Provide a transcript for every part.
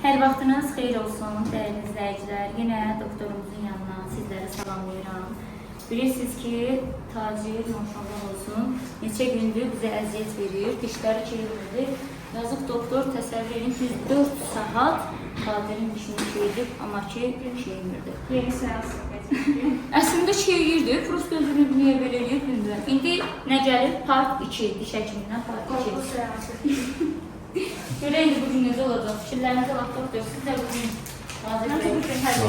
Hər vaxtınız xeyir olsun, dəyərli izləyicilər. Yenə doktorumuzun yanına sizləri salamlayıram. Bilirsiniz ki, tacir maşallah olsun, neçə gündür bizə əziyyət verir, dişləri çevirdi. Yazıq doktor təsəvvür edin ki, 4 saat tadirin dişini çevirdik, amma ki, çevirmirdi. Yeni seans getirdik. Əslində çevirirdi, prosta özünü niyə belə eləyir bilmirəm. İndi nə gəlir? Part 2, diş həkimindən part 2. Korku seansı. Görək indi bugün necə olacaq? Fikirlərinizi alaq doktor. Siz də bugün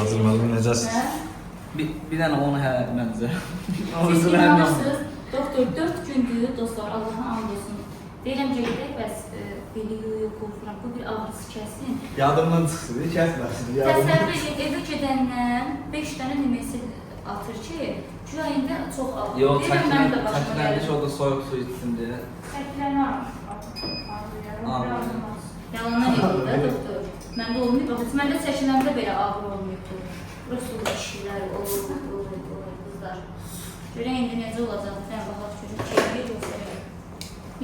Nazır müəllim necəsiz? Bir dənə onu məncə. siz inanırsınız, doktor 4 gündür dostlar, Allah'a and olsun. Deyirəm gedək, bəs beli qorxuram, bu bir ağrısı kəsin. Yadımdan çıxsın, kəsməsin. Təsəvvür edin, evə gedəndən 5 dənə nimesi atır ki, güya indi çox ağrı. Yox, Deyirəm, çəkilənmiş oldu soyuq su içsin deyə. Çəkiləni almış. Yalanlar edir də doktor. Məndə olmayıb, baxın, məndə çəkiləndə belə ağrı olmayıbdır. Burası kişilər olur, qızlar. Görək indi necə olacaq, sən baxaq çocuk keyfiyyə yoxsa.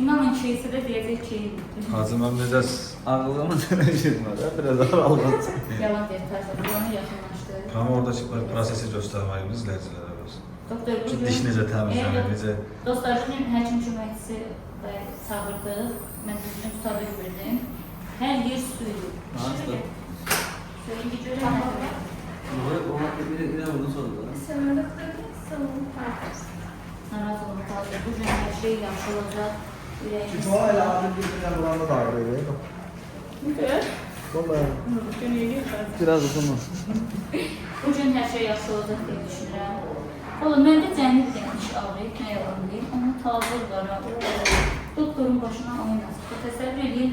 İnanın keysə də deyəcək keyfiyyə. Nazır müəllim necəsiz? Ağlımı dönüşürmə, biraz ağrılmasın. Yalan deyir, tərsə, buranı yaxınlaşdı. Ama oradaki prosesi göstərməyimiz izləyicilərə olsun. Doktor, Ki, diş necə təmizlənir, necə... Dostlar, bugün həkim köməkçisi çağırdıq. Mən düzgün tuta bilmirdim. Hər yer suydu. Nasıl? Söyleyin ki, görək nə qədər. Bir də bunu sordular. Sınırlıqları savunma partisi. Naraz olma tacir. Bugün hər şey yaxşı olacaq. Tutuğa elə adil bir-birinə vuranda da ağrıyor. Gör. Vallahi. Biraz uzun. Bugün hər şey yaxşı olacaq deyə düşünürəm. Oğlum, məndə cəmi bir dənə diş ağrıyıb, nə yalan deyim. Onun tazır var, doktorun başına oynasın. Təsəvvür edin,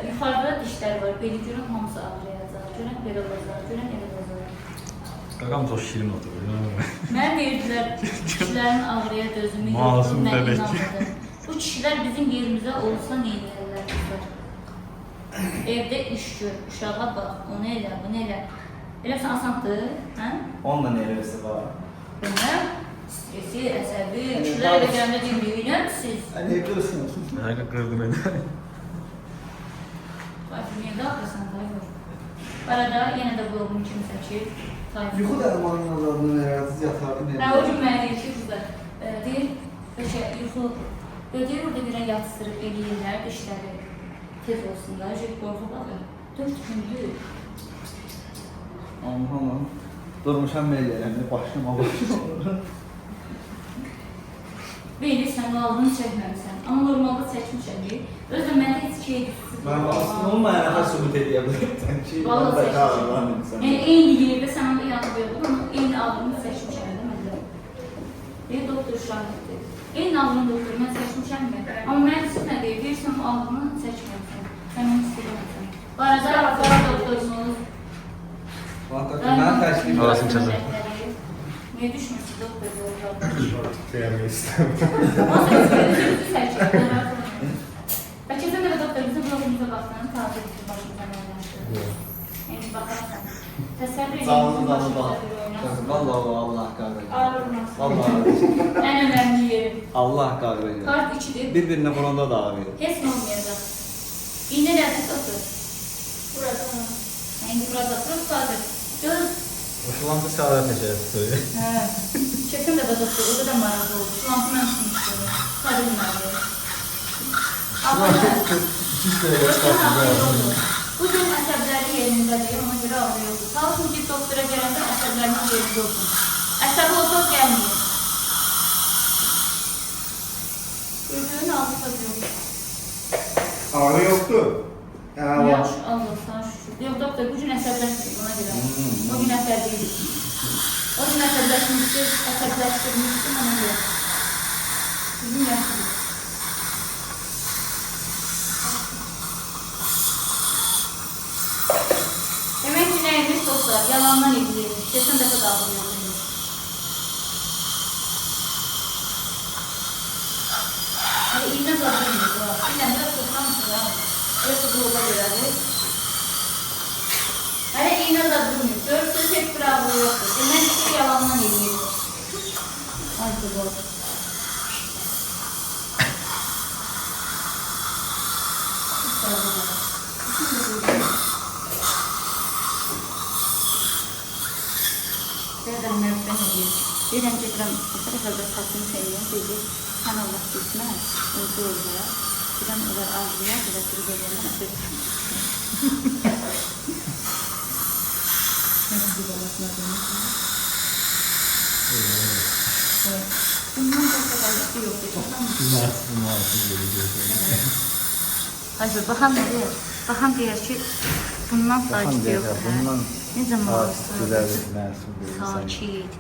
yuxarıda dişlər var, beli görən hamısı ağrıyacaq. Görən belə olacaq, görən elə olacaq. Qaqam çox şirin oturur. Mən deyirdilər, kişilərin ağrıya dözümü Masum yoxdur, mən bebek. inanmadım. Bu kişilər bizim yerimizə olsa neynəyərlər kızlar? Evdə iş gör, uşağa bax, onu elə, bunu elə. Eləsən asandır, hə? Onunla neresi var? Bilməm, stresi, əsəbi, kişilər evə gələndə deyirəm siz. Hani kırsın. Həqiqə qırdı beni. Tayfur, niyə dağıtırsan Tayfur? Arada yenə də vlogumu kimi çəkir. Tayfur. Yuxu dərmanının azaldığını verərsiniz yatardım. Hə, o gün mənə deyir ki, kızlar, deyir, yuxu, deyir, orada bir yatsırıb eləyirlər, dişləri tez olsun da, qorxu baxır. 4 gündür. Aman. Durmuşam meylərəmdə başım ağrıyor. Beyli sən o aldığını çəkməmisən, amma normalda çəkmişəm deyir. Özlə məndə heç şey Mən aslında onun mənəfə sübut edə bilirsən ki, Vallahi mən də çəkmişəm. ağrılanmışam. Yəni, eyni yerdə sən onda yanıb yoxdur, amma eyni aldığını çəkmişəm də məndə. Deyir, doktor şahiddir. Eyni aldığını doktor, mən çəkmişəm mi? Amma mən siz nə deyir, deyirsən o aldığını çəkməmisən, sən onu istəyirsən. Bu arada, doktorunuz, Mən təşkil Orasını çözüm. niyə düşmürsünüz doktor yollarda? Deyəmək istəyirəm. Nasıl özünüzü çəkin, narahat olmayın. Bəlkə sən də doktor, bizim blogumuza baxsan, tatil bizim başımıza mənləşdir. Yəni, baxarsan. Təsəvvür edin, bizim başımıza bir oynasın. Vallahi Allah qarşı. Ağrılmaz. Vallahi Ən önəmli yeri. Allah qarşı. Kart 2'dir. Bir-birinə vuranda da ağrıyor. Heç nə olmayacaq. İğne nədir doktor? Burada. İndi burada durub qadır. Göz. Şulantı çağıra təkər söyle. Hə. Çəkim də doktor, o da maraqlı oldu. Şulantı mən tutmuşdum. Qadır bilməli. Bugün əsəbləri yerindədir, ona görə ağrıyordur. Sağ olsun ki, doktora gələndə əsəblərimiz yerində olsun. Əsəbi olsa gəlməyir. Gözünün altı tadı yoxdur. Ağrı yoxdur. Yaxşı, Allah sana şükür. Yox, doktor, bugün əsəbləşmirik, ona görə. O gün əsəbliydik. O gün əsəbləşdirmişdim, ona görə. Bugün yaxşıdır. Demək ki, nəymiş dostlar, yalandan edilirmiş. Keçən dəfə də ağrı yoxdurmuş. Hələ iğnə zadırmıyız, o. Bilən, biraz toplamışız, ha. Elə tutuluğa görədir. Hələ iğnə zadırmıyız. Görürsünüz, heç bir ağrı yoxdur. Demək ki, yalandan edilir. Ay, bu. Thank you. Deyirəm ki, məsələn, saçını sevməyəm, deyir, sən Allah bilmə, uyğu olar. Deyirəm, onlar ağlayar, bir də durub eləyəndə söz Nəsə bir balasına demişəm. Bundan da qalıqlı yoxdur. Hayır, baxam nə deyir? Baxam deyir ki, bundan sakit yoxdur. Necə malısın? Sakit.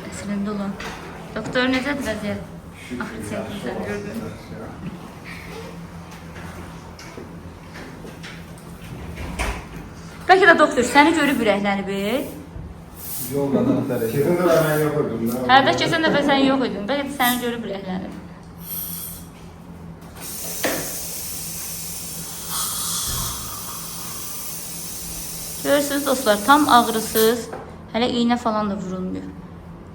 Əslində olan. Doktor necədir vəziyyət? Axı çəkmişsən, gördün. Bəlkə də doktor səni görüb ürəklənib. Yoldan ötəri. Kesin de ben yapıyordum. Hərdə keçən dəfə sən yox idin. Bəlkə də səni görüb ürəklənib. Görürsünüz dostlar, tam ağrısız, hələ iynə falan da vurulmuyor.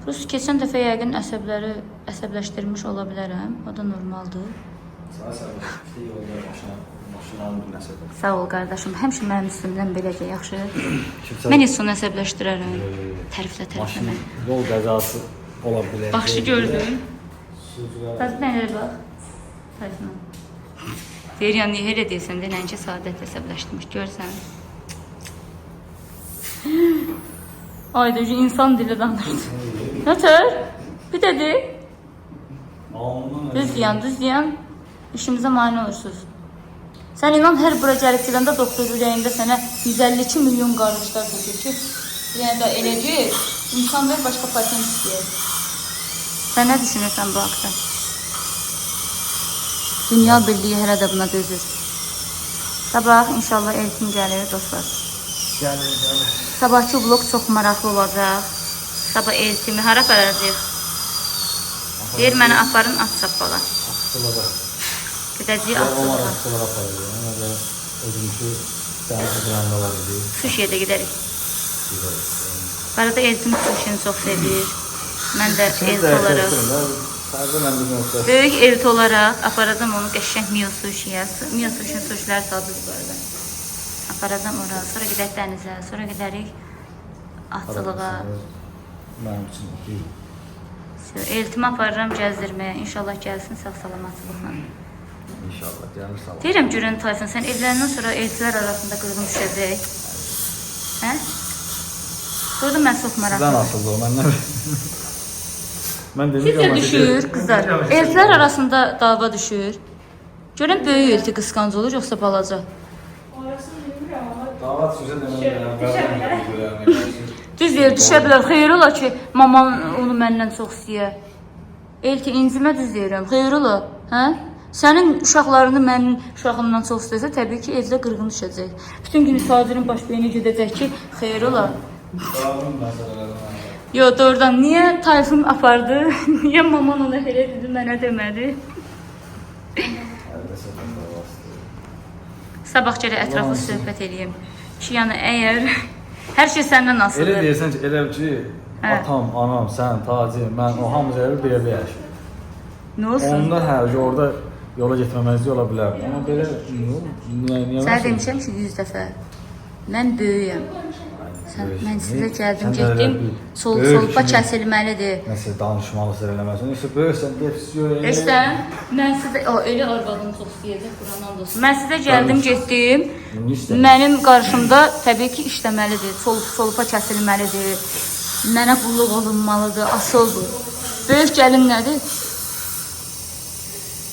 Rus keçən dəfə yəqin əsəbləşdirmiş ola bilərəm. O da normaldır. Sağ ol qardaşım. Həmişə mənim üstümdən beləcə yaxşı. Mən heç onu əsəbləşdirərəm. Təriflə mən. Yol qəzası ola bilər. Baxışı gördün. Təzbənlərə bax. Təzbən. Deyirəm, niyə elə deyirsən? Denənki saadət əsəbləşdirmiş. Görsən. Ayda insan dili danışdı. Nətər? Bir dedi. Düz deyən. İşimizə mane olursunuz. Sən inan, hər bura gəlib gedəndə doktor ürəyində sənə 152 milyon qarışlar tökür ki, yəni da eləcək, insanlar başqa patent istəyir. Sən nə düşünürsən bu haqda? Dünya birliyi hələ də buna dözür. Sabah inşallah elçin gəlir dostlar. Gəlir. Sabahçı vlog çox maraqlı olacaq. Sabah elçimi hara aparacaq? Deyir, mənə aparın at çapala. Atçılara. Gedəcəyik Onlar atçapala. atçılara aparır. Yəni, özümüzü dəniz qırandalar idi. Sushiyə də gedərik. Bu arada elçim sushini çox sevir. Mən də elçi olaraq, böyük elçi olaraq aparacam onu qəşəng Mio Sushiyə. Mio Sushi'nin sushiləri sadıdır bu arada. Aparacam ora, sonra gedək dənizə, sonra gedərik atçılığa. Mənim üçün deyil. Eltimi aparıram gəzdirməyə. İnşallah gəlsin sağ-salamatçılıqla. İnşallah gəlir sağ ol. Deyirəm görən Tayfun, sən evlərindən sonra elçilər arasında qırğın düşəcək. Hə? Burada mən çox maraqlı. Sizdən asıldı o, mən nə Mən Sizə düşür, qızlar. Elçilər arasında dava düşür. Görən böyük elçi qısqancı olur, yoxsa balaca? Orasını bilmiyorum ama Davat sözə demək. Düz deyir, düşə bilər. Xeyir ola ki, mamam onu məndən çox istəyir. Elçi incimə düz deyirəm. Xeyir ola, hə? Sənin uşaqlarını mənim uşağımdan çox istəyirsə, təbii ki, evdə qırğın düşəcək. Bütün gün tacirın baş beyni gedəcək ki, xeyir ola. Yo, doğrudan, niyə Tayfun apardı? Niyə maman ona elə dedi, mənə demədi? Sabah gələ ətraflı söhbət edeyim. Ki, yəni, əgər hər şey səndən asılıdır. Elə deyirsən ki, elə ki, atam, anam, sən, tacir, mən, o hamımız elə bir yerdə yaşayır. Nə olsun? Onda hər orada yola getməməzlik ola bilər. Amma belə, niyə Sənə demişəm ki, 100 dəfə, mən böyüyəm. Mən sizə gəldim, getdim, solpa kəsilməlidir. Nəsə danışmalısın, eləməlisin. Nəsə böyüksən, defisiyon elə. Eşdən, mən sizə, elə arvadını çox istəyəcək, Qurandan olsun. Mən sizə gəldim, getdim, mənim qarşımda təbii ki, işləməlidir, solpa kəsilməlidir, mənə qulluq olunmalıdır, asıldır. Böyük gəlin nədir?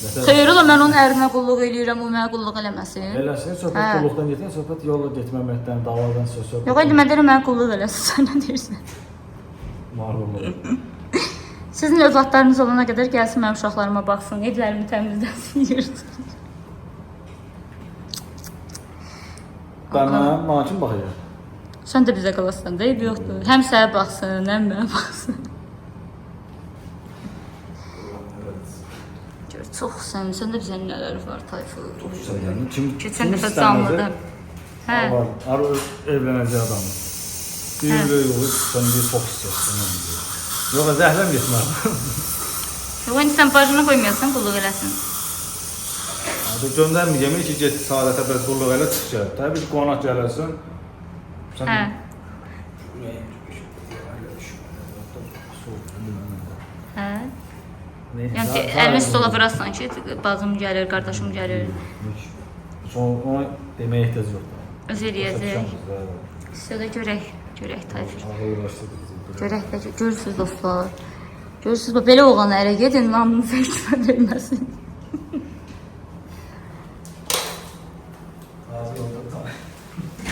Xeyr ola, mən onun ərinə qulluq eləyirəm, o mənə qulluq eləməsin. Eləsin, söhbət qulluqdan getən, söhbət yolla getməməkdən, davadan söhbət. Yox, elə mən deyirəm, mənə qulluq eləsin, sən nə deyirsən? Marullu. Sizin övladlarınız olana qədər gəlsin, mənim uşaqlarıma baxsın, evlərimi təmizləsin, yırtsın. Mənə kim baxacaq? Sən də bizə qalasan da, eyb yoxdur. Həm sənə baxsın, həm mənə baxsın. Çox səndə bizə nələr var, Tayfun. Keçən dəfə canlıdır. Hə. Arı evlənəcək adamı. Bir böyük olur, sən bir çox istəyirsən. Yox, zəhləm getmər. Yox, indi sən bacına qoymayasan, qulluq eləsin. Göndərməyəcəm ki, get saadətə bəz qulluq elə çıxacaq. Təbii ki, qonaq gələrsən. Hə. Yəni əlini stola vurarsan ki, bacım gəlir, qardaşım gəlir. Son ona deməyə ehtiyac yoxdur. Öz eləyəcək. Sizə də görək tayfır. Görək də görürsüz dostlar. Görürsüz bu belə oğlan ərə gedin namınızı etmə verməsin.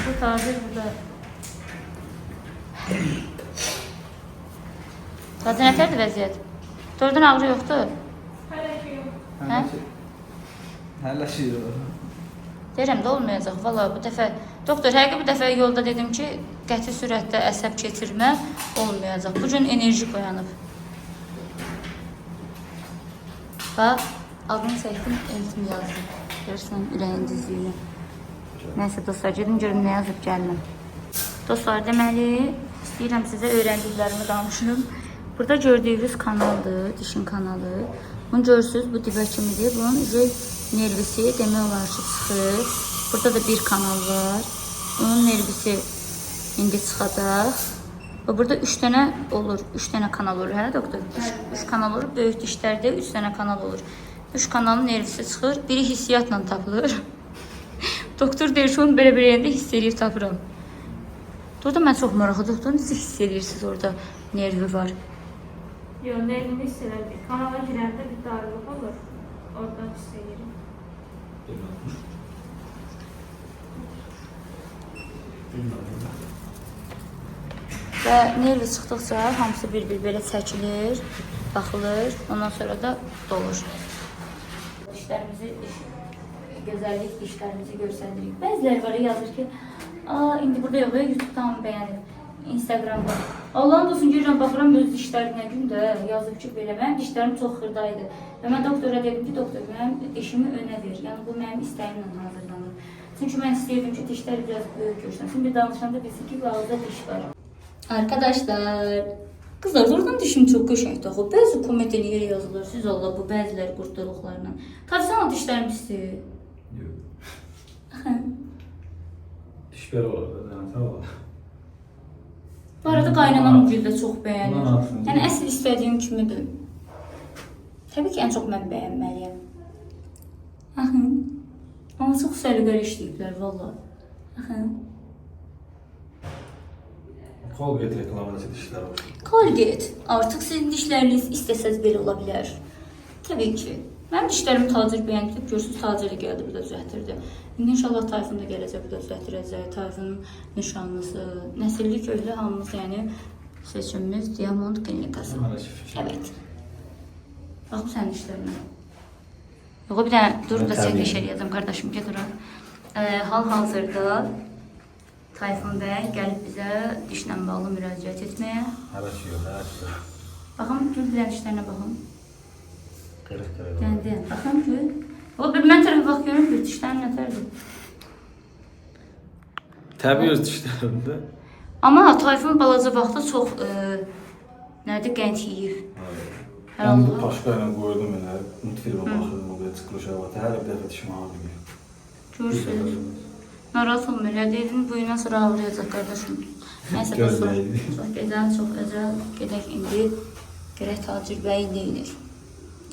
Bu tacir burada. Tacir nətərdir vəziyyət? Dördün ağrı yoxdur? Hələ ki yox. Hə? Həlləşir. Deyirəm də olmayacaq. Valla bu dəfə doktor həqiqi bu dəfə yolda dedim ki, qəti sürətdə əsəb keçirmə olmayacaq. Bu gün enerji oyanıb. Bax, adını çəkdim, eltim yazdım. Görürsən ürəyin dizliyini. Nəysə dostlar, gedim görüm nə yazıb gəlməm. Dostlar, deməli, istəyirəm sizə öyrəndiklərimi danışım. Burada gördüyünüz kanaldır, dişin kanalı. Bunu görürsünüz, bu dibə kimidir. Bunun nervisi demək olar ki, çıxır. Burada da bir kanal var. Bunun nervisi indi çıxacaq. Və burada 3 dənə olur, 3 dənə kanal olur, hə doktor? 3 kanal olur, böyük dişlərdə 3 dənə kanal olur. 3 kanalın nervisi çıxır, biri hissiyatla tapılır. Doktor deyir ki, onu belə-belə yerində hiss edib tapıram. Burada mən çox maraqlı, doktor necə hiss edirsiniz orada nervi var? Yox, nervini hiss edir. Kanala girəndə bir darlıq olur. Oradan hiss edirik. Və nervi çıxdıqca hamısı bir-bir belə çəkilir, baxılır, ondan sonra da dolur. Dişlərimizi, gözəllik dişlərimizi göstəririk. Bəziləri var yazır ki, indi burada yox, YouTube-dan bəyənib, Instagramda. Allah'ın olsun görürəm, baxıram öz dişlərinə gündə yazıb ki, belə, mənim dişlərim çox xırdaydı. Və mən doktora dedim ki, doktor, mənim dişimi önə ver. Yəni bu mənim istəyimlə hazırlanır. Çünki mən istəyirdim ki, dişlər biraz böyük görsənsın. Bir danışanda bilsin ki, ağızda diş var. Arkadaşlar, kızlar oradan dişim çok qəşəngdir axı. Bəzi komediyeli yer yazılır. Siz Allah bu bəziləri qurtuluqlarla. Tavsana dişlərim pisdir. Yox. Diş belə olur da, sağ ol. Bu arada qaynanam gül də çox bəyənir. Yəni əsl istədiyim kimidir. Təbii ki, ən çox mən bəyənməliyəm. Amma çox səliqəli işləyiblər valla. Colgate reklamındakı dişlər var. Colgate. Artıq sizin dişləriniz istəsəz belə ola bilər. Təbii ki. Mənim dişlərimi tacir bəyəndib, görürsünüz taciri gəldi, bu da düzəltdirdi. İndi inşallah Tayfun da gələcək, bu da düzəltdirəcək. Tayfunun nişanlısı, nəsilli köhlü hamımız, yəni seçimimiz Diamond Klinikası. Evet. Bax bu sənin dişlərinə. Yox, bir dənə dur da çəkiliş eləyəcəm, qardaşım, get ora. Hal-hazırda Tayfun bəy gəlib bizə dişlə bağlı müraciət etməyə. Hələ ki yox, hələ ki yox. Baxın, gül bilən dişlərinə baxın. Qırıq-qırıq. Dəndə, baxın gül. O bir mən tərəfə bax görün, bir dişlərin nətərdir. Təbii öz dişlərində. Amma Tayfun balaca vaxtda çox, nədir, qənd yiyib. Mən bu paşqa ilə qoydum elə, multfilmə baxırdım, o qədər çıxılışa var. Hər bir dəfə dişim ağrıyor. Görürsünüz. Narahat olma, elə deydin, bu gündən sonra ağrıyacaq qardaşım. Nəysə, dostlar, çox gözəl, gedək indi, görək Tacir bəy deyilir.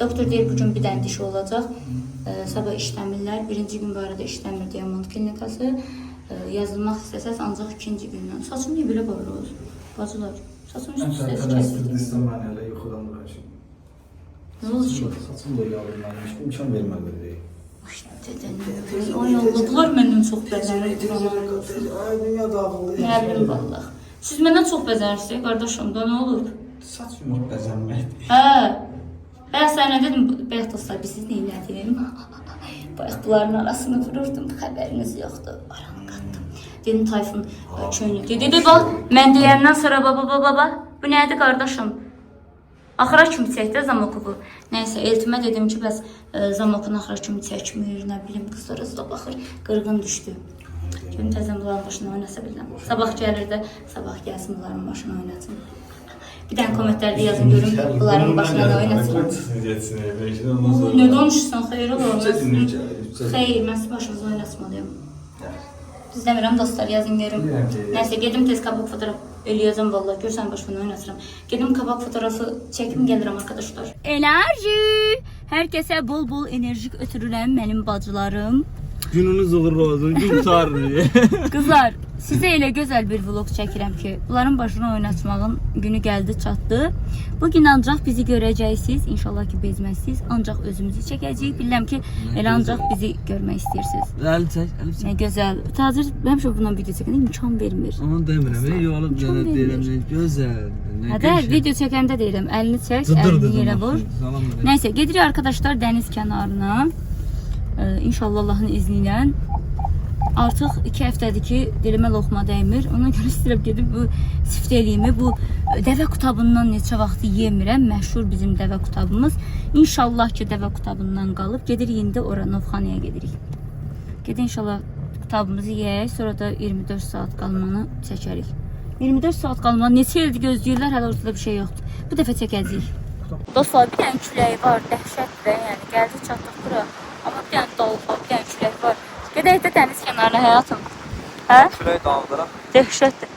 Doktor deyir, bugün bir dənə dişi olacaq, sabah işləmirlər, birinci gün bu arada işləmir Diamond Klinikası, yazılmaq istəsəz ancaq ikinci gündən. Saçım niyə belə qoyuruz? Bacılar, saçım üst-üstəsi kəsildi. İstəməni elə yuxudan bıraşım. Nə oldu ki? Saçım da yavrulanmış, imkan vermədi deyil. Ay Allah, bunlar məndən çox bəzənir. Ay, dünya dağıldı. Nə bilim, vallax. Siz məndən çox bəzənirsiniz, qardaşım, da nə olur? Saç yumur bəzənməkdir. Bəs sən nə dedim, bəyək dostlar, biz siz neylədim? Bayaq bunların arasını vururdum, xəbəriniz yoxdur, aranı qatdım. Dedim, Tayfun çöynü, dedi, bax, mən deyəndən sonra baba, bu nədir qardaşım? Axıra kimi çəkdə Zamokovu. Nəysə, Eltimə dedim ki, bəs Zamokun axıra kimi çəkmir, nə bilim, qızlara da baxır, qırğın düşdü. Gün təzən bunların başına oynasa biləm. Sabah gəlir də, sabah gəlsin bunların başına oynasın. Bir dənə kommentlərdə yazın görüm, bunların başına nə oynasın. Nə danışırsan, xeyir olar? Xeyir, mən siz başımıza oynasmalıyım. Düz demirəm, dostlar, yazın görüm. Nəysə, gedim tez qabıq fotoğraf Eləyəcəm vallahi. Görsən başımdan oynatıram. Gedim kabak fotoğrafı çəkim gəlirəm arkadaşlar. Enerji. Hər kəsə bol-bol enerjik ötürürəm mənim bacılarım. Gününüz uğurlu olsun. Gün çağırır. Qızlar, sizə elə gözəl bir vlog çəkirəm ki, bunların başına oynatmağın günü gəldi, çatdı. Bugün ancaq bizi görəcəksiniz. İnşallah ki, bezməzsiniz. Ancaq özümüzü çəkəcəyik. Bilirəm ki, elə ancaq bizi görmək istəyirsiniz. Əli çək, əli çək. Nə gözəl. Tacir həmişə bundan video çəkəndə imkan vermir. Onu demirəm. Yolub Çok yenə deyirəm. verir. Nə gözəl. nə Hədə qəşəng. video çəkəndə deyirəm, əlini çək, Zıdırdı əlini yerə vur. Salam verin. Nəysə, gedirik arkadaşlar dəniz kənarına. İnşallah Allahın izni ilə. Artıq 2 həftədir ki, dilimə loxma dəymir. Ona görə istəyirəm gedib bu sifteliyimi, bu dəvə qutabından neçə vaxt yemirəm. Məşhur bizim dəvə qutabımız. İnşallah ki, dəvə qutabından qalıb. Gedirik indi ora Novxanaya gedirik. Gedin inşallah qutabımızı yeyək, sonra da 24 saat qalmanı çəkərik. 24 saat qalmanı neçə ildir gözləyirlər, hələ ortada bir şey yoxdur. Bu dəfə çəkəcəyik. Dostlar, bir dənə küləyi var, dəhşətdir. Yəni gəldik çatdıq bura. Amma bir dənə dalıq var, bir dənə külək var. Gedək də dəniz kənarına həyatım. Hə? Külək qaldıraq. Dəhşətdir.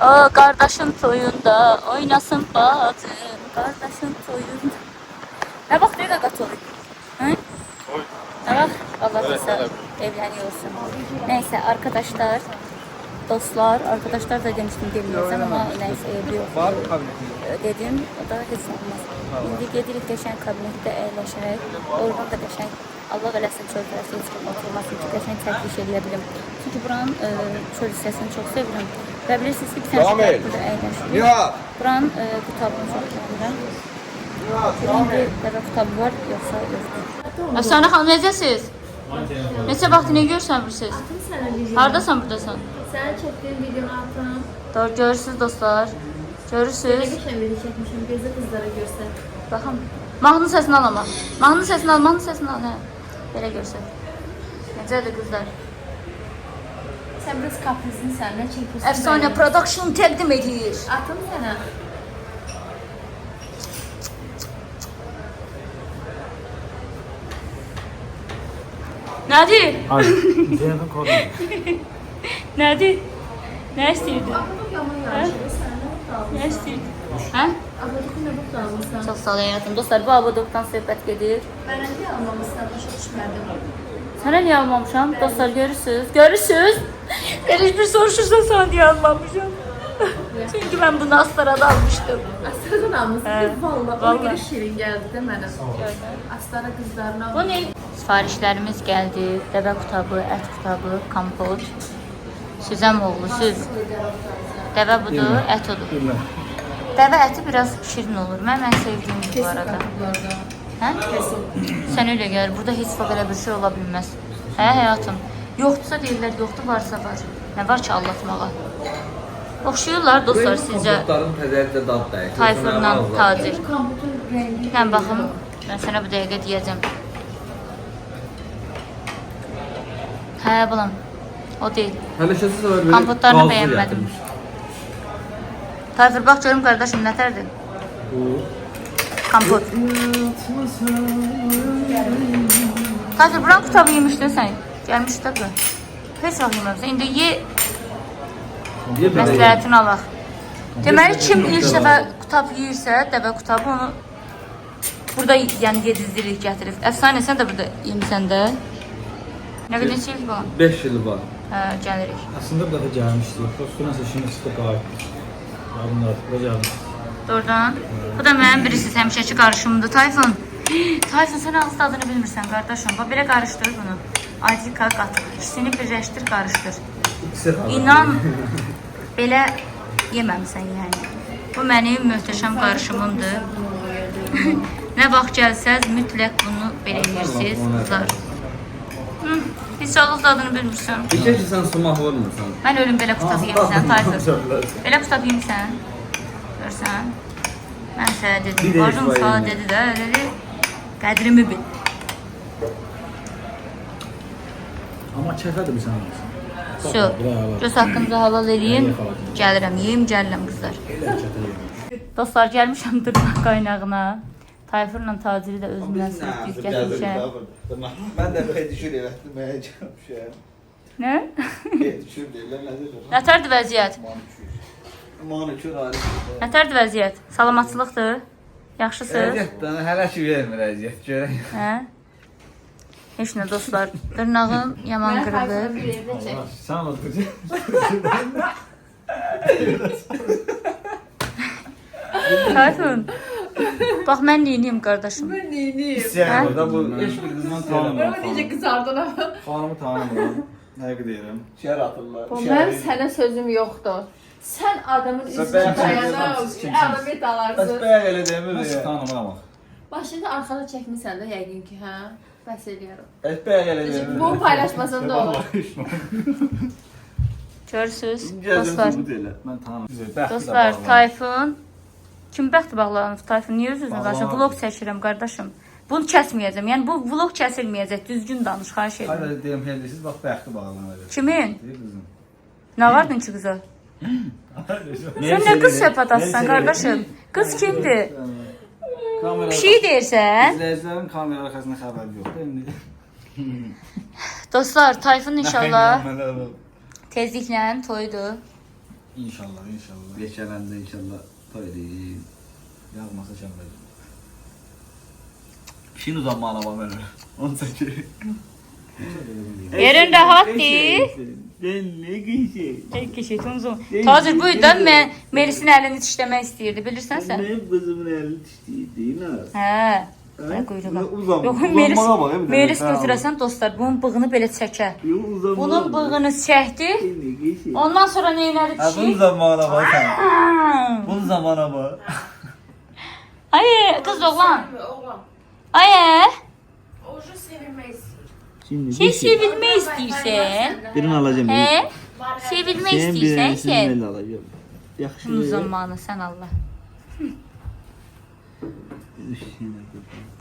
O, qardaşın toyunda oynasın bacım, qardaşın toyunda. Nə vaxt bir qaqa toy? Hə? Toy. Nə vaxt? Allah bilsə evleniyorsun. Neyse arkadaşlar, dostlar, arkadaşlar da demiştim gelmeyeceğim ama neyse evli yok. Var mı kabinetin? Dedim, o da hiç olmaz. İndi gedirik qəşəng kabinetdə əyləşərək. Oradan da qəşəng Allah eləsin çöl tərəfdə heç kim oturmasın ki, qəşəng təkliş eləyə bilim. Çünki buranın çöl hissəsini çox sevirəm. Və bilirsiniz ki, bir tane burada əyləşirik. Nihat! Buranın qutabını çox beğenirəm. İndi dəvə qutabı var, yoxsa yoxdur. Əfsanə xanım, necəsiz? Neçə vaxt nə görsənmirsiniz? Hardasan buradasan? Sen çektiğin videonu attım. Doğru görürsünüz dostlar. Görürsünüz. Ne geçen video çekmişim. Gözü kızlara görsen. Baxın. Mahnının səsini al ama. Mahnının səsini al, mahnının səsini al. Hə. Belə görsən. Necədir qızlar? Sen biraz kaprisini senden çekiyorsun. Əfsanə Production təqdim edir. Attım sana. Nədir? Ay, telefon kodu. Nədir? Nə istəyirdin? Abladık yaman yaşıyor. Sen ne mutlu Nə istəyirdin? Hə? Abladık ne mutlu almışsın. Çox sağ ol həyatım. Dostlar, bu Abadokdan söhbət gedir. Ben önce almamışsın. Başa düşmerdim. Sənə niyə almamışam? Dostlar, görürsünüz. Görürsünüz. Belə bir soruşursan sana niyə almamışam? Çünki mən bunu Astarada almışdım. Astara'dan almışsın. He, Valla. Ona vallahi. göre şirin geldi değil mi? Astara kızlarına Bu ne? Sifarişlərimiz gəldi. Dəvə qutabı, ət qutabı, kompot. Süzəm oğlu, süz. Dəvə budur, ət odur. Bilmem. Dəvə əti biraz şirin olur. Mən sevdiyimdir bu arada. Hə? Sən öyle gəlir. Burada heç vaxt elə bir şey ola bilməz. Hə, həyatım. Yoxdursa deyirlər, yoxdur, varsa var. Nə var ki, allatmağa? Oxşuyurlar dostlar sizcə. Kompotların təzəliklə dad dəyir. Tayfurla Tacir. kamputun rengi. Mən baxım, mən sənə bu dəqiqə deyəcəm. Hə, bulam. O deyil. Həmişəsi var böyle Kompotlarını gazlı bəyənmədim. gətirmiş. Tayfur, bax görüm qardaşım nətərdir? Bu. Kompot. Tayfur, buran qutabı yemişdin sən. Gəlmişdi də bu. Heç vaxt yeməmsən. İndi ye, Niyə belə? məsləhətini alaq. Deməli, kim ilk dəfə qutab yeyirsə, dəvə qutabı onu burada yəni yedizdirik, gətirib. Əfsanə, sən də burada yemisən də. Nə qədər neçə il var? 5 il var. Hə, gəlirik. Aslında bir dəfə gəlmişdi. Prosto nəsə işin üstə qayıtdı. Bunlar bura gəlmişdi. Doğrudan. Bu da mənim birisiz həmişəki qarışımdır. Tayfun. Tayfun, sən ağız dadını bilmirsən qardaşım. Bax, belə qarışdır bunu. Adika qatıq. İkisini birləşdir, qarışdır. İkisi var. İnan, belə yeməmsən yəni. Bu mənim möhtəşəm qarışımımdır. Nə vaxt gəlsəz, mütləq bunu belə yeyirsiniz, qızlar. Heç ağız dadını bilmirsən. Bir ki sən sumaq vurmursan. Mən ölüm belə qutab yemirsən, Tayfur. Belə qutab yemirsən. Görsən. Mən sənə Bir dedim, də bacım heç sağ var dedi də, dedi. Qədrimi bil. Amma kəfədir bir sən olsun. Şu, göz haqqınızı halal eləyim. Gəlirəm, yeyim, gəlirəm qızlar. Elə kətə yemiş. Dostlar, gəlmişəm dırnaq qaynağına. Tayfurla Taciri də özümdən sürüb gətirmişəm. Mən də belə düşür elətdim, mənə gəlmişəm. Nə? Düşür deyirlər, nədir? Nətərdir vəziyyət? Manikür ayrı. Nətərdir vəziyyət? Salamatçılıqdır? Yaxşısınız? Əziyyətdən hələ ki vermir əziyyət. Görək. Hə? Heç nə dostlar. Dırnağım yaman qırılır. Bir evdə çək. Sən otur. Tayfun. Bax mən neyiniyim qardaşım? Ben neyini? İstəyirəm burada bu heç bir qızdan tanımıram. Ben necə qızardın ama. Xanımı tanımıram. Nəyə deyirəm? Şər atırlar. Benim sənə sözüm yoxdur. Sən adamın Sən üzünü bəyəm dayanıb, kimsiniz? əlamət Bəs alarsın. bəyə elə demir Heç ya. tanımıram axı. Başında arkada çəkmisən də yəqin ki, hə? Bəs eləyərəm. Bəs bəyə elə demir. Bunu paylaşmasan da olur. Görürsüz Gəzim dostlar. sübut elə. Mən tanımıram. Dostlar, Tayfun. Kim bəxti bağlanıb Tayfun? Niyə öz-özünə Bağlanıb. qarşı vlog çəkirəm qardaşım? Bunu kəsməyəcəm. Yəni bu vlog kəsilməyəcək. Düzgün danış, xahiş edirəm. Hayır deyim helisiz bax bəxti bağlanır. Kimin? Deyir qızım. Nə vardın ki qıza? Sən nə qız söhbətasın qardaşım? Qız kimdir? Kamera. Bir şey deyirsən? İzləyicilərin kamera arxasında xəbəri yoxdur indi. Dostlar, Tayfun inşallah İnşallah. tezliklə toyudur. İnşallah, inşallah. Beşələndə inşallah toy edeyim. Yazmasa şəmbəcəm. Şin uzanmağına bax mənə. Onu çəkir. Yerin rahatdır. Ben ne giyeceğim? Ey kişi tunzum. Tacir bu yüzden mən Melis'in əlini dişləmək istəyirdi, bilirsən sən? Benim kızımın elini dişliydi. Hə. Ay quyruğa. Uzanma. Yox, Uzanmağa bak. Melis götürəsən dostlar, bunun bığını belə çəkər. Yok uzanmağa Bunun bığını çəkdi. Ne giyeceğim? Ondan sonra nə elədi Ha bunun kişi? zamanına bak sen. Bunun zamana bak. Ay qız oğlan. Oğlan. Ay. Oje sevilmək istəyir. Şimdi Sən sevilmək istəyirsən? birini alacağım. Hə? Sevilmək istəyirsən sən? Ben alacağım. Yaxşı. Bunun zamanı sən Allah.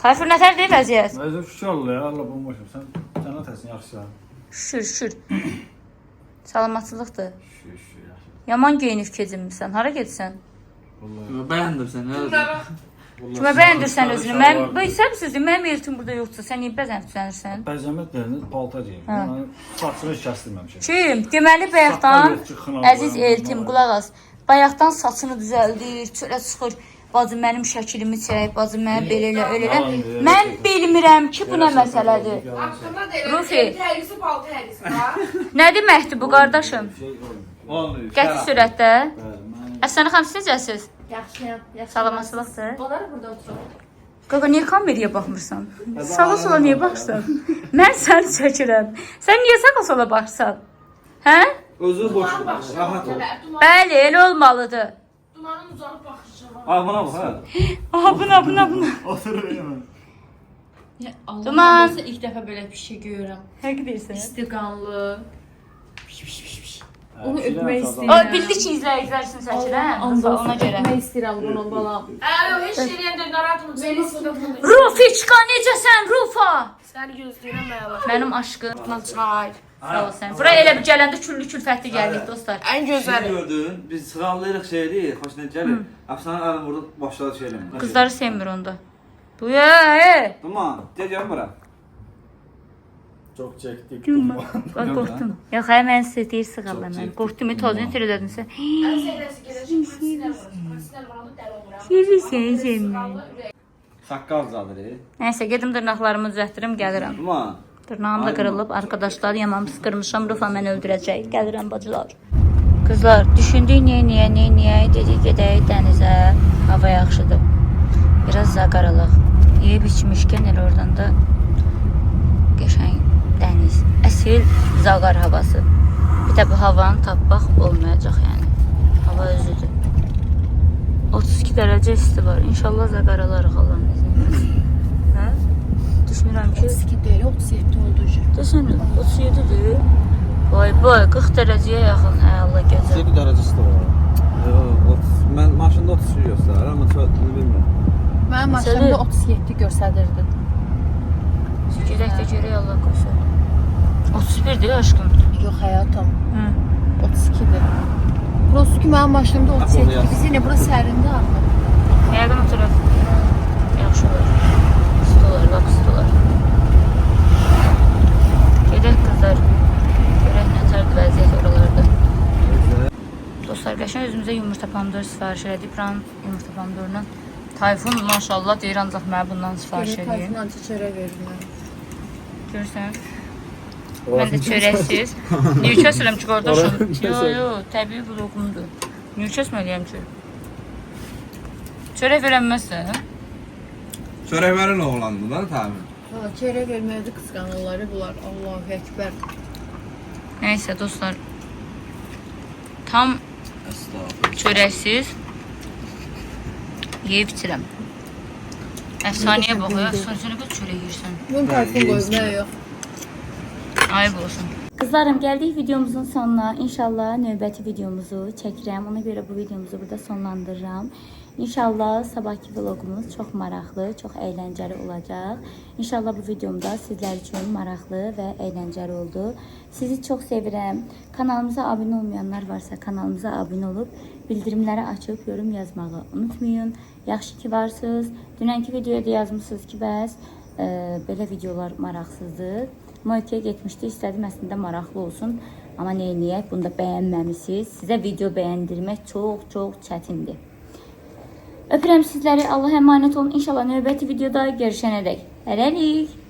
Tayfur nətərdir vəziyyət? Özüm şükür Allah ya, Allah bomboşum. Sən atəsin yaxşı ya. Şükür, şükür. Salamatçılıqdır. Şükür yaxşı. Yaman geyinib keçinmirsən. Hara getsən? Vallahi. Beğendirsen ne Kimə bəyəndirsən özünü? Mən bilirsən sözüm, mənim eltim burada yoxdur. Sən niyə bəzən düzənirsən? Bəzəmətlərini palta geyim. Hə. Yəni saçını heç kəsdirməmişəm. Kim? Deməli bayaqdan Saqqal yox, çıxın əziz Allah'ım, eltim Allah'ım. qulaq as. Bayaqdan saçını düzəldir, çölə çıxır. Bacım mənim şəklimi çək, bacım mənə belə elə, elə elə. Mən bilmirəm ki, bu nə məsələdir. Haqqında deyirəm. Rufi. Tərisi baltı tərisi var. Nə deməkdir bu qardaşım? Olmuyor. Qəti sürətdə. Bəli, mən Əslən xanım siz necəsiz? Yaxşıyam. Salamatçılıqdır. Onlar burada oturur. Qaqa niyə kameraya baxmırsan? Sağa sola niyə baxırsan? Mən səni çəkirəm. Sən niyə sağa sola baxırsan? Hə? Özü boş. Rahat ol. Bəli, elə olmalıdır. Dumanın uzanıb baxışı var. Aa buna bak ha. Aha, buna. Otur hemen. Ya Allah Duman. nasıl ilk dəfə belə bir şey görürəm. Həqiqi deyirsən. İstiqanlı. Hə, Onu bir öpmək dənə istəyirəm. O bildi ki, izləyicilər üçün çəkirəm. Ona görə. Öpmək istəyirəm bunu balam. Heç yerində narahatım. Melis Rufiçka, necəsən Rufa? səni gözləyirəm mənim. Mənim aşkım. Çay. Sağ ol sən. Bura elə bir gələndə küllü külfətli gəldik dostlar. Ən Şey gözəli. gördün, biz sıralıyırıq şeydi, hoşuna gəlir. Afsanın əlim burada başladı şeyləm. Qızları sevmir onda. Bu ya. Duman, gel bura. çox çəkdik. Bax qorxdum. Yox, hay mən sizə deyir sığalla mən. Qorxdum, tozunu itirədinsə. Ən sevdəsi gedəcək. Sinir var. Sinir var. Dəli oluram. Sevirsən. Saqqal zadır. Nəysə, gedim dırnaqlarımı düzəltdirim, gəlirəm. Duman. Dırnağım da qırılıb, arkadaşlar yaman pis qırmışam, Rufa məni öldürəcək. Gəlirəm bacılar. Qızlar, düşündük niyə, dedik gedək dənizə. Hava yaxşıdır. Biraz zaqaralıq. Yeyib içmişkən elə oradan da qəşəng dəniz. Əsil zaqar havası. Bir də bu havanı tapmaq olmayacaq yəni. Hava özüdür. 32 dərəcə isti var. İnşallah zaqaralarıq Allah'ın izniyle. Hə? Düşünürəm ki... 32 deyil, 37 oldu. Desene 37'dir. Vay 40 dərəcəyə yaxın hə Allah gözəl. 7 dərəcəsi də var. Mən maşında 30 göstərir, amma bilmirəm. Mənim maşınımda 37 göstərirdi. Gedək də görək Allah qoysun. 31'dir aşkım. Yox həyatım, Hı. 32-dir. Burası ki mənim maşınımda 37-dir. Biz yenə bura sərində artıq. Yəqin o tərəf yaxşı olar. Pis olar, lap pis olar. Gedək qızlar. Görək nətərdir vəziyyət oralarda. dostlar, qəşəng özümüzə yumurta pomidor sifariş elədik. Buranın yumurta pomidorundan. Tayfun maşallah deyir ancaq mənə bundan sifariş edeyim. Tayfun acı çörək verirlər. Görürsən? Mən də çörəksiz. Niyə kəsirəm ki, qardaşım? Yo, təbii bloqumdur. Niyə kəsməliyəm ki? Çörək verənməzsən? Çörək verin oğlandı da təmin. Çörək verməyi qısqanırlar bunlar. Allahu Ekber. Nəysə dostlar. Tam çörəksiz yeyib bitirəm. Əfsanəyə bax, əfsanəyə qədər çörək yeyirsən. Bunun Tayfun qoymağı yox. Ayıb olsun. Qızlarım, gəldik videomuzun sonuna. İnşallah növbəti videomuzu çəkirəm. Ona görə bu videomuzu burada sonlandırıram. İnşallah sabahki vlogumuz çox maraqlı, çox əyləncəli olacaq. İnşallah bu videomda sizlər üçün maraqlı və əyləncəli oldu. Sizi çox sevirəm. Kanalımıza abunə olmayanlar varsa kanalımıza abunə olub bildirimləri açıb yorum yazmağı unutmayın. Yaxşı ki varsınız. Dünənki videoda yazmışsınız ki, bəs belə videolar maraqsızdır. Moikəyə getmişdi, istədim əslində maraqlı olsun. Amma neyniyək, bunu da bəyənməmişsiniz. Sizə video bəyəndirmək çox çətindir. Öpürəm sizləri. Allah əmanət olun. İnşallah növbəti videoda görüşənədək. Hələlik.